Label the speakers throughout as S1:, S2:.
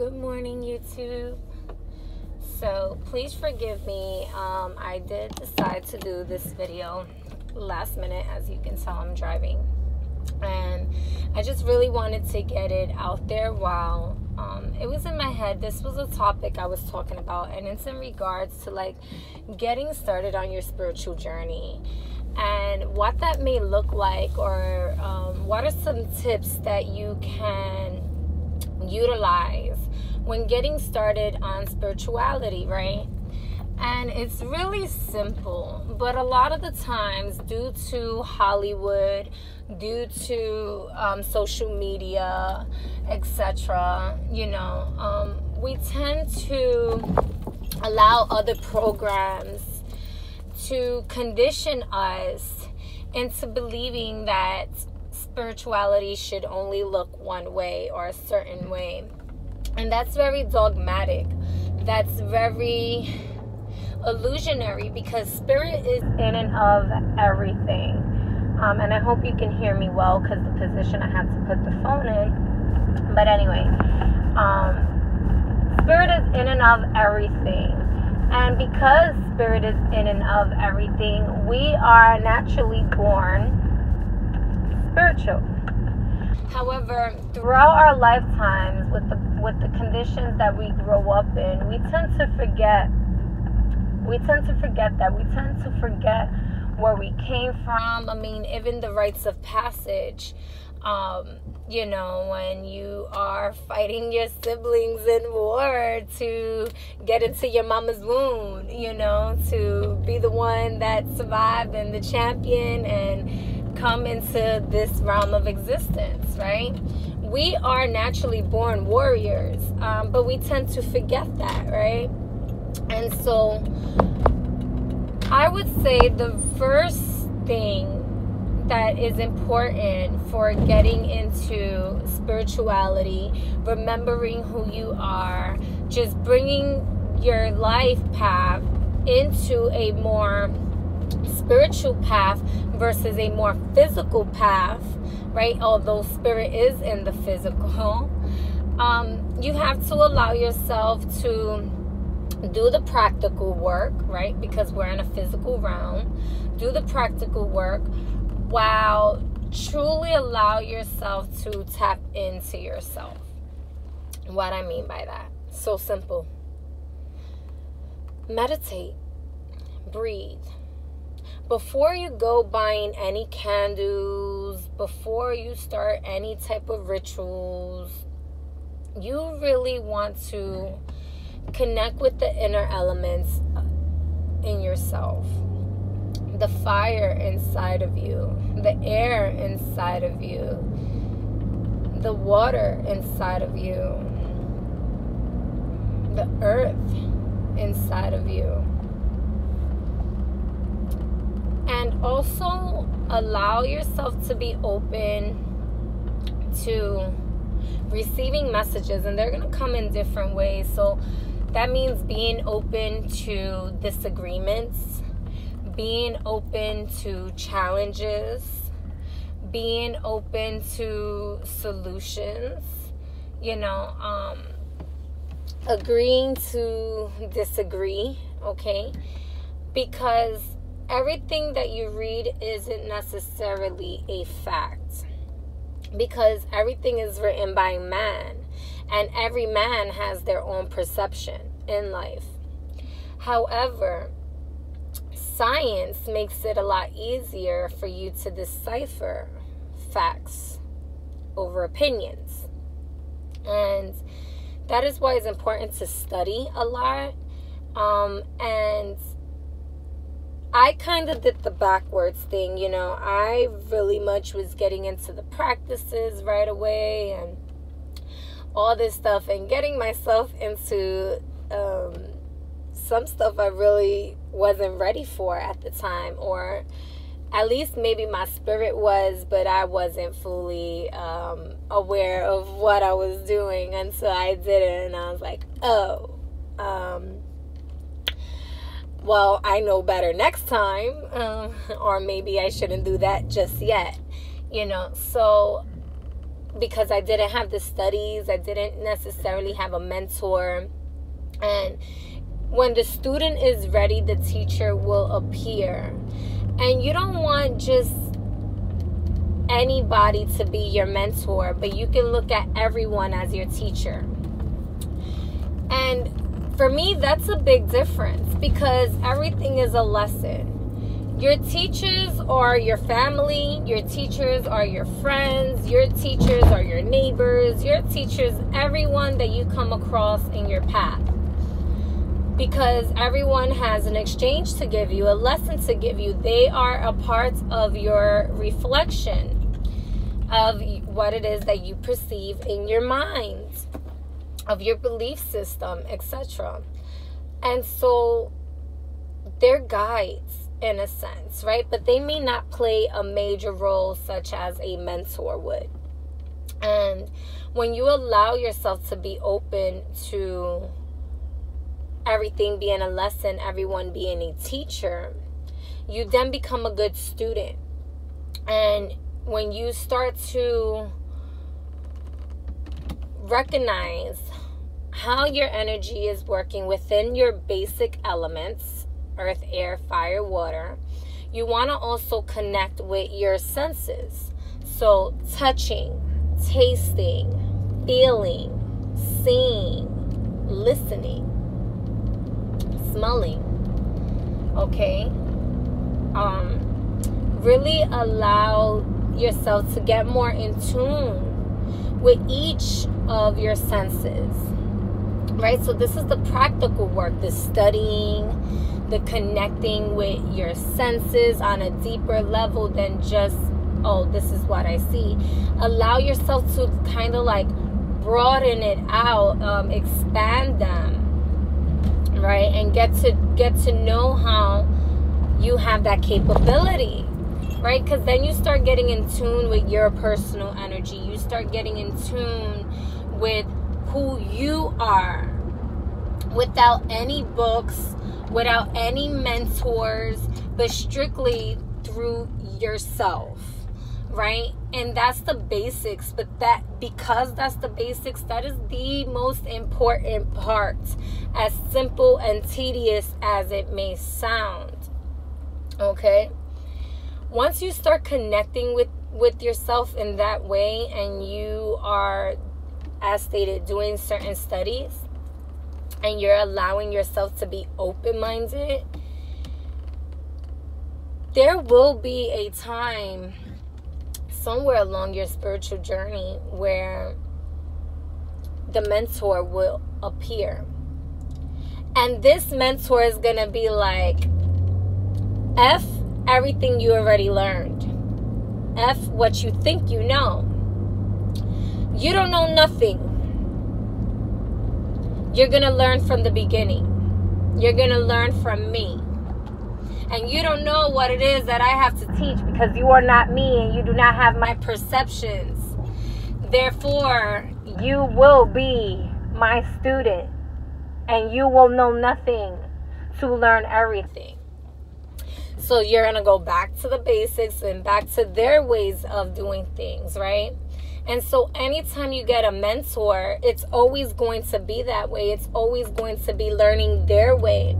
S1: Good morning, YouTube. So please forgive me. I did decide to do this video last minute. As you can tell, I'm driving, and I just really wanted to get it out there while it was in my head. This was a topic I was talking about, and it's in regards to like getting started on your spiritual journey and what that may look like, or what are some tips that you can utilize when getting started on spirituality, right? And it's really simple, but a lot of the times, due to Hollywood, due to social media, etc., we tend to allow other programs to condition us into believing that spirituality should only look one way or a certain way. And that's very dogmatic. That's very illusionary, because spirit is in and of everything. And I hope you can hear me well, because the position I had to put the phone in. But anyway, spirit is in and of everything. And because spirit is in and of everything, we are naturally born spiritual. However, throughout our lifetimes, with the conditions that we grow up in, we tend to forget that. We tend to forget where we came from. I mean, even the rites of passage. When you are fighting your siblings in war to get into your mama's womb, to be the one that survived and the champion and come into this realm of existence, right? We are naturally born warriors, but we tend to forget that, right? And so I would say the first thing that is important for getting into spirituality, remembering who you are, just bringing your life path into a more spiritual path versus a more physical path, right? Although spirit is in the physical, you have to allow yourself to do the practical work, right? Because we're in a physical realm. Do the practical work while truly allow yourself to tap into yourself. What I mean by that, so simple. Meditate, breathe. Before you go buying any candles, before you start any type of rituals, you really want to connect with the inner elements in yourself. The fire inside of you, the air inside of you, the water inside of you, the earth inside of you. And also allow yourself to be open to receiving messages, and they're going to come in different ways. So that means being open to disagreements, being open to challenges, being open to solutions, agreeing to disagree, okay? Because everything that you read isn't necessarily a fact, because everything is written by man, and every man has their own perception in life. However, science makes it a lot easier for you to decipher facts over opinions. And that is why it's important to study a lot. And I kind of did the backwards thing, I really much was getting into the practices right away and all this stuff, and getting myself into some stuff I really wasn't ready for at the time, or at least maybe my spirit was, but I wasn't fully aware of what I was doing until I did it, and I was like, well, I know better next time, or maybe I shouldn't do that just yet, So because I didn't have the studies. I didn't necessarily have a mentor. And when the student is ready, the teacher will appear. And you don't want just anybody to be your mentor, but you can look at everyone as your teacher. And for me, that's a big difference, because everything is a lesson. Your teachers are your family. Your teachers are your friends. Your teachers are your neighbors. Your teachers, everyone that you come across in your path. Because everyone has an exchange to give you, a lesson to give you. They are a part of your reflection of what it is that you perceive in your mind, of your belief system, etc. And so they're guides in a sense, right? But they may not play a major role such as a mentor would. And when you allow yourself to be open to everything being a lesson, everyone being a teacher, you then become a good student. And when you start to recognize how your energy is working within your basic elements, earth, air, fire, water, you want to also connect with your senses. So touching, tasting, feeling, seeing, listening, smelling. Okay? Really allow yourself to get more in tune with each of your senses. Right? So this is the practical work, the studying, the connecting with your senses on a deeper level than just, oh, this is what I see. Allow yourself to kind of like broaden it out, expand them, right? And get to know how you have that capability, right? Because then you start getting in tune with your personal energy. You start getting in tune with who you are, without any books, without any mentors, but strictly through yourself, right? And that's the basics. But because that's the basics, that is the most important part, as simple and tedious as it may sound. Okay? Once you start connecting with yourself in that way, and you are, as stated, doing certain studies, and you're allowing yourself to be open-minded, there will be a time somewhere along your spiritual journey where the mentor will appear. And this mentor is going to be like, F everything you already learned. F what you think you know. You don't know nothing. You're going to learn from the beginning. You're going to learn from me. And you don't know what it is that I have to teach, because you are not me and you do not have my perceptions. Therefore, you will be my student and you will know nothing to learn everything. So you're going to go back to the basics and back to their ways of doing things, right? And so anytime you get a mentor, it's always going to be that way. It's always going to be learning their way.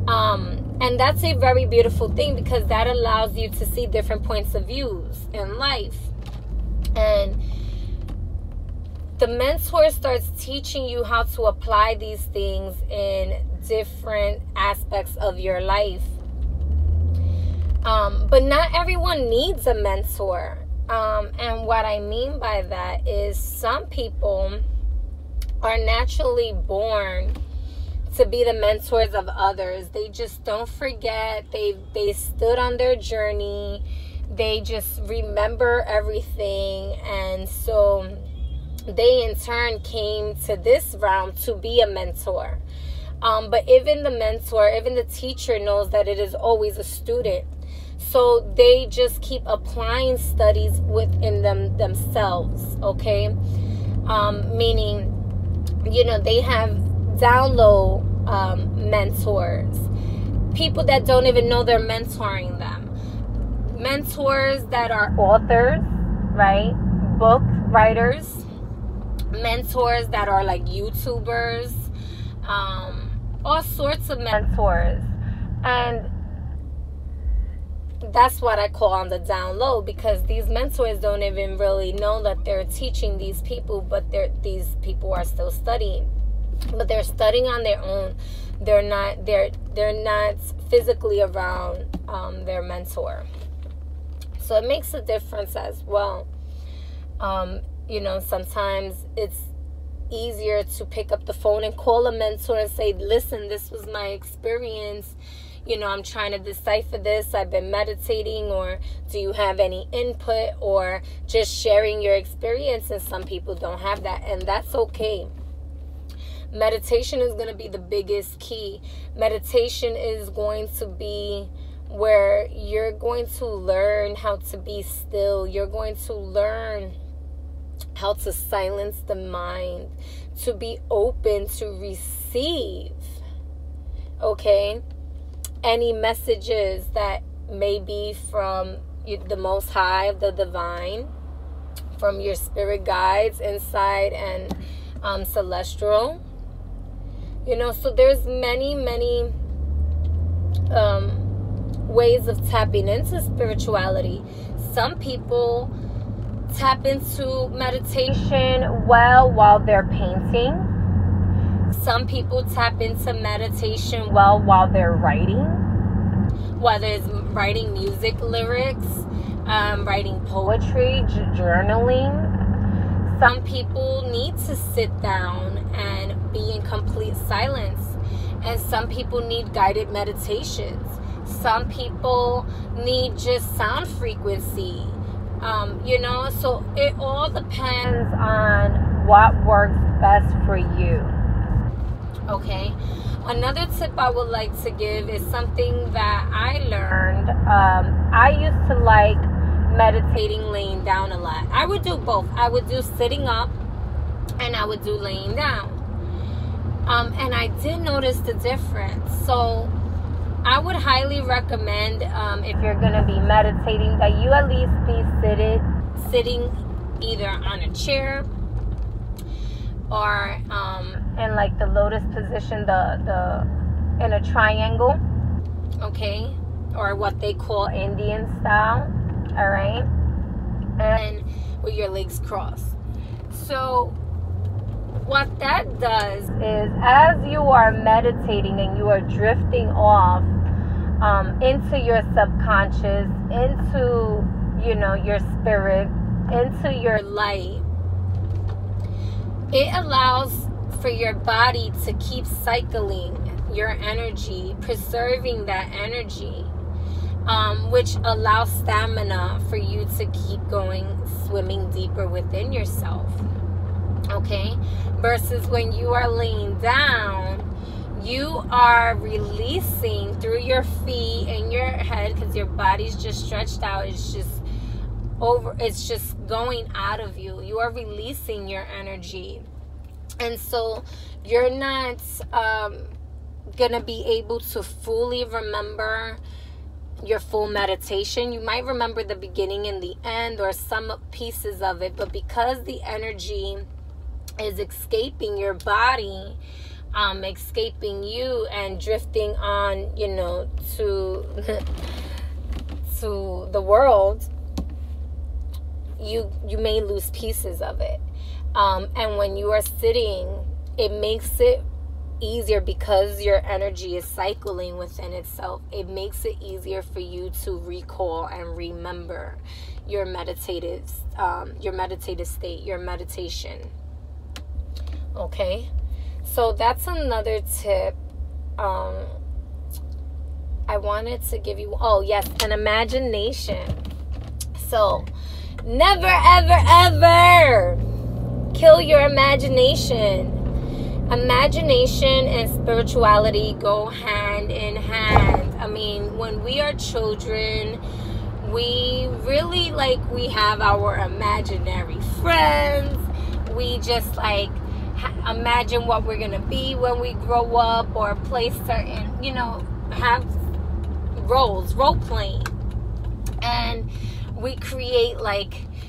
S1: And that's a very beautiful thing, because that allows you to see different points of views in life. And the mentor starts teaching you how to apply these things in different aspects of your life. But not everyone needs a mentor. And what I mean by that is some people are naturally born to be the mentors of others. They just don't forget. They stood on their journey. They just remember everything. And so they in turn came to this realm to be a mentor. But even the mentor, even the teacher knows that it is always a student. So they just keep applying studies within themselves, okay? Meaning, they have download mentors. People that don't even know they're mentoring them. Mentors that are authors, right? Book writers, mentors that are like YouTubers, all sorts of mentors. And that's what I call on the down low, because these mentors don't even really know that they're teaching these people, but these people are still studying. But they're studying on their own. They're not physically around their mentor. So it makes a difference as well. Sometimes it's easier to pick up the phone and call a mentor and say, listen, this was my experience. I'm trying to decipher this. I've been meditating, or do you have any input, or just sharing your experience. And some people don't have that, and that's okay. Meditation is going to be the biggest key. Meditation is going to be where you're going to learn how to be still. You're going to learn how to silence the mind, to be open to receive, okay, any messages that may be from the Most High, the Divine, from your spirit guides inside and celestial. So there's many ways of tapping into spirituality. Some people tap into meditation while they're painting. Some people tap into meditation while they're writing, whether it's writing music lyrics, writing poetry, journaling. Some people need to sit down and be in complete silence, and some people need guided meditations. Some people need just sound frequency. So it all depends on what works best for you. Okay. Another tip I would like to give is something that I learned. I used to like meditating laying down a lot. I would do both. I would do sitting up and I would do laying down. And I did notice the difference. So I would highly recommend, if you're going to be meditating, that you at least be sitting either on a chair or in like the lotus position, in a triangle, okay, or what they call Indian style, all right, and with your legs crossed. So what that does is, as you are meditating and you are drifting off into your subconscious, into your spirit, into your light, it allows for your body to keep cycling your energy, preserving that energy, which allows stamina for you to keep going, swimming deeper within yourself. Okay, versus when you are laying down, you are releasing through your feet and your head, because your body's just stretched out. It's just going out of you. You are releasing your energy, and so you're not gonna be able to fully remember your full meditation. You might remember the beginning and the end, or some pieces of it, but because the energy is escaping your body, escaping you and drifting on, to the world, you may lose pieces of it. And when you are sitting, it makes it easier, because your energy is cycling within itself. It makes it easier for you to recall and remember your meditative state, your meditation. Okay, so that's another tip I wanted to give you. Oh yes, an imagination. So never ever ever kill your imagination. Imagination and spirituality go hand in hand. I mean, when we are children, we really we have our imaginary friends. We just imagine what we're gonna be when we grow up, or play certain, have role playing, and we create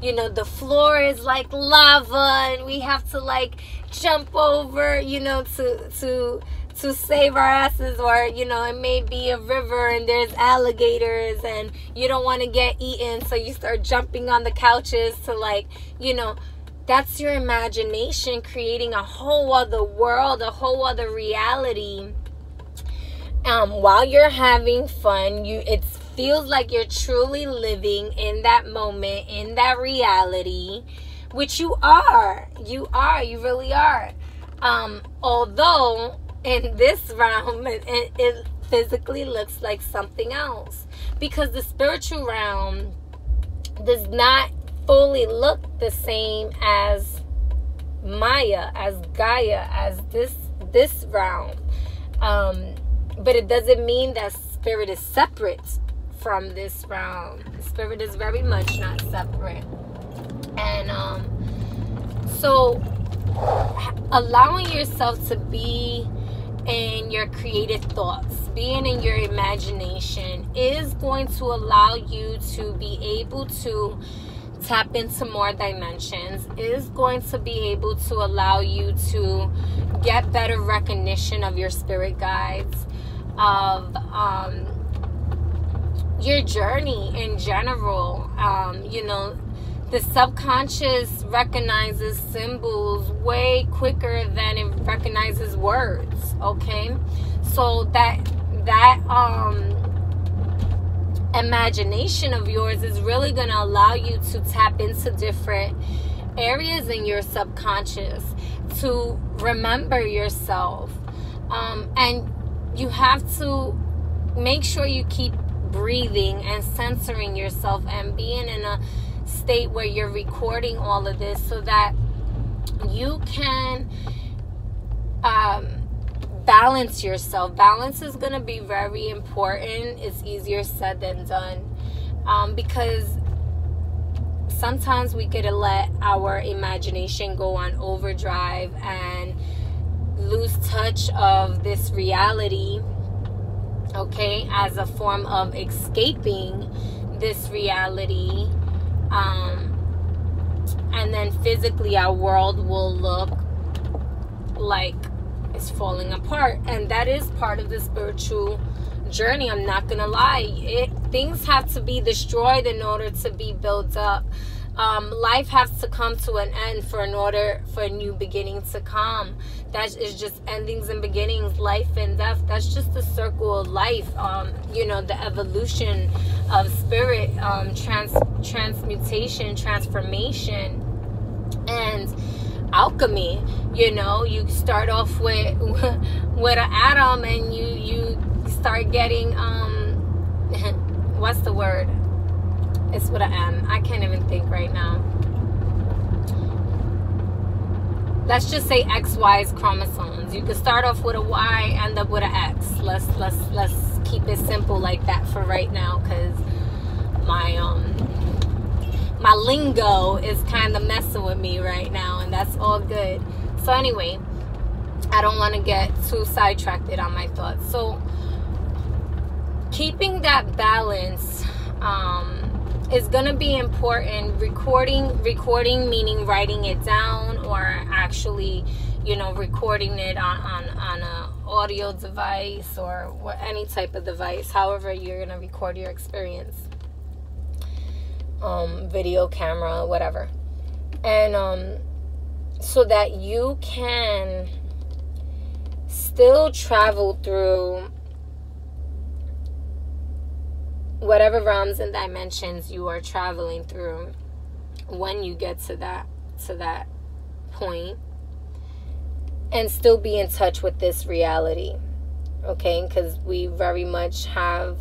S1: you know, the floor is like lava and we have to like jump over, you know, to save our asses, or, you know, it may be a river and there's alligators and you don't want to get eaten, so you start jumping on the couches to, like, you know, that's your imagination creating a whole other world, a whole other reality. While you're having fun, it feels like you're truly living in that moment, in that reality, which you really are. Although in this realm, it physically looks like something else, because the spiritual realm does not fully look the same as Maya, as Gaia, as this realm. But it doesn't mean that spirit is separate from this realm. Spirit is very much not separate. And so allowing yourself to be in your creative thoughts, being in your imagination, is going to allow you to be able to tap into more dimensions, is going to be able to allow you to get better recognition of your spirit guides, of your journey in general. You know, the subconscious recognizes symbols way quicker than it recognizes words, okay? So that imagination of yours is really going to allow you to tap into different areas in your subconscious to remember yourself. And you have to make sure you keep breathing and centering yourself and being in a state where you're recording all of this, so that you can balance yourself. Balance is going to be very important. It's easier said than done, because sometimes we get to let our imagination go on overdrive and lose touch of this reality, okay, as a form of escaping this reality. And then physically our world will look like it's falling apart, and that is part of the spiritual journey. I'm not gonna lie, things have to be destroyed in order to be built up. Life has to come to an end in order for a new beginning to come. That is just endings and beginnings, life and death. That's just the circle of life. You know, the evolution of spirit, transmutation, transformation, and alchemy. You know, you start off with an atom, and you start getting what's the word? It's with an M. I can't even think right now. Let's just say XY's chromosomes. You could start off with a Y, end up with an X. Let's keep it simple like that for right now, because my lingo is kind of messing with me right now, and that's all good. So anyway, I don't want to get too sidetracked on my thoughts. So keeping that balance is gonna be important. Recording meaning writing it down, or actually, you know, recording it on a audio device, or any type of device, however you're gonna record your experience, video camera, whatever. And so that you can still travel through whatever realms and dimensions you are traveling through when you get to that point, and still be in touch with this reality, okay? Because we very much have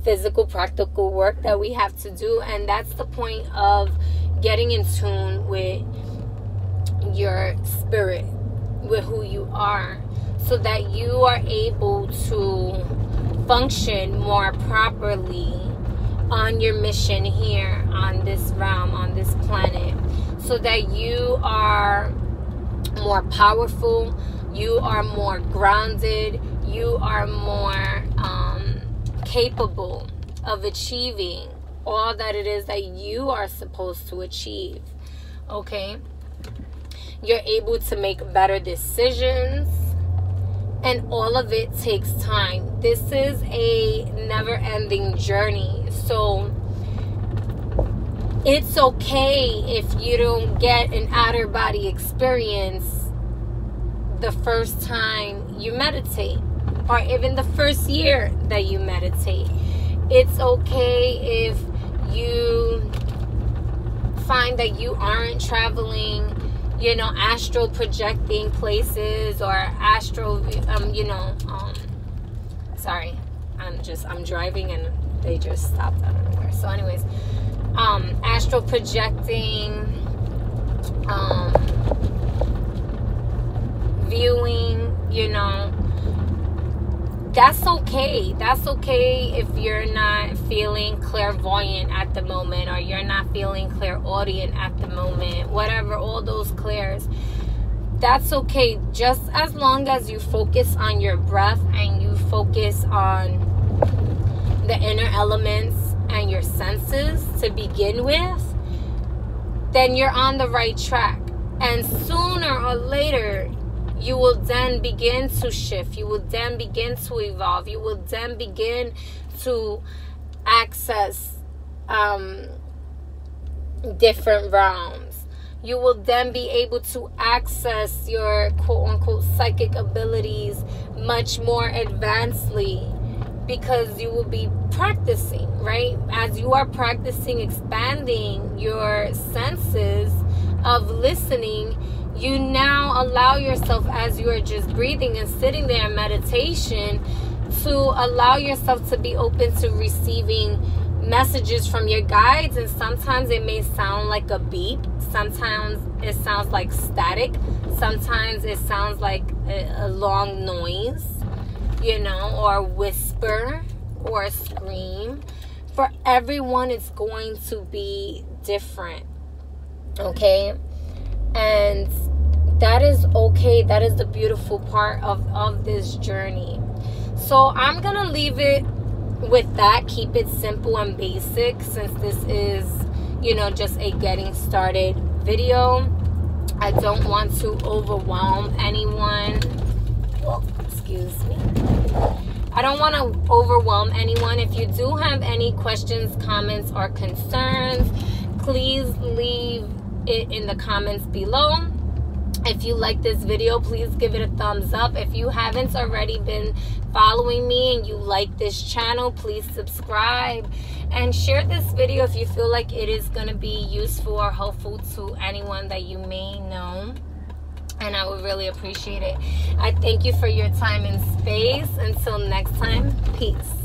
S1: physical, practical work that we have to do, and that's the point of getting in tune with your spirit, with who you are, so that you are able to function more properly on your mission here on this realm, on this planet, so that you are more powerful, you are more grounded, you are more capable of achieving all that it is that you are supposed to achieve. Okay? You're able to make better decisions, and all of it takes time. This is a never-ending journey. So it's okay if you don't get an outer body experience the first time you meditate, or even the first year that you meditate. It's okay if you find that you aren't traveling, astral projecting places, or sorry, I'm driving and they just stopped out of nowhere. So anyways, astral projecting, viewing, that's okay. That's okay if you're not feeling clairvoyant at the moment, or you're not feeling clairaudient at the moment, whatever, all those clairs. That's okay, just as long as you focus on your breath and you focus on the inner elements and your senses to begin with, then you're on the right track. And sooner or later, you will then begin to shift. You will then begin to evolve. You will then begin to access different realms. You will then be able to access your quote-unquote psychic abilities much more advancedly, because you will be practicing, right? As you are practicing expanding your senses of listening, you now allow yourself, as you are just breathing and sitting there in meditation, to allow yourself to be open to receiving messages from your guides. And sometimes it may sound like a beep, sometimes it sounds like static, sometimes it sounds like a long noise, or whisper or a scream. For everyone, it's going to be different. Okay? And that is okay. That is the beautiful part of this journey. So I'm going to leave it with that. Keep it simple and basic, since this is, just a getting started video. I don't want to overwhelm anyone. Oh, excuse me. I don't want to overwhelm anyone. If you do have any questions, comments, or concerns, please leave it in the comments below. If you like this video, please give it a thumbs up. If you haven't already been following me and you like this channel, please subscribe and share this video if you feel like it is going to be useful or helpful to anyone that you may know, and I would really appreciate it. I thank you for your time and space. Until next time, peace.